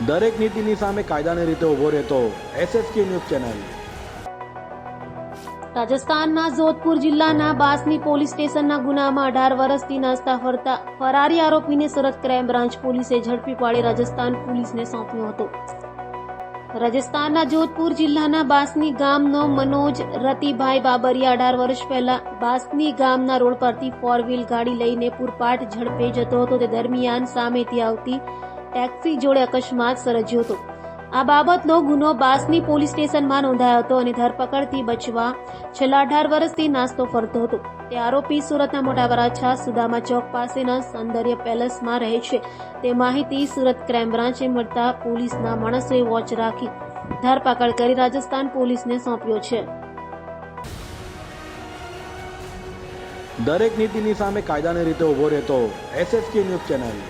દરેક નીતિની સામે કાયદાની રીતે ઊભો રહેતો SSK ન્યૂઝ ચેનલ। રાજસ્થાનના જોધપુર જિલ્લાના બાસની પોલીસ સ્ટેશનના ગુનામાં 18 વર્ષથી નાસ્તા ફરતા ફરારી આરોપીને સુરત ક્રાઇમ બ્રાન્ચ પોલીસે ઝડપી પાડી રાજસ્થાન પોલીસને સોંપ્યો હતો। રાજસ્થાનના જોધપુર જિલ્લાના બાસની ગામનો મનોજ રતિભાઈ બાબરિયા 18 વર્ષ પહેલા બાસની ગામના રોડ પરથી 4 વ્હીલ ગાડી લઈને પૂરપાટ ઝડપે જતો હતો। તે દરમિયાન સામેથી આવતી ટેક્સી જોડે અકસ્માત સર્જ્યો હતો। આ બાબતનો ગુનો બાસની પોલીસ સ્ટેશનમાં નોંધાયો હતો અને ધરપકડથી બચવા છેલ્લા 18 વર્ષથી નાસ્તો ફરતો હતો। તે આરોપી સુરતના મોટા વરાછા સુદામા ચોક પાસેના સૌંદર્ય પેલેસમાં રહે છે। તે માહિતી સુરત ક્રાઇમ બ્રાન્ચે મળતા પોલીસના માણસોએ વોચ રાખી ધરપકડ કરી રાજસ્થાન પોલીસને સોંપ્યો છે। દરેક નીતિની સામે કાયદાની રીતે ઊભો રહેતો SSK ન્યૂઝ ચેનલ।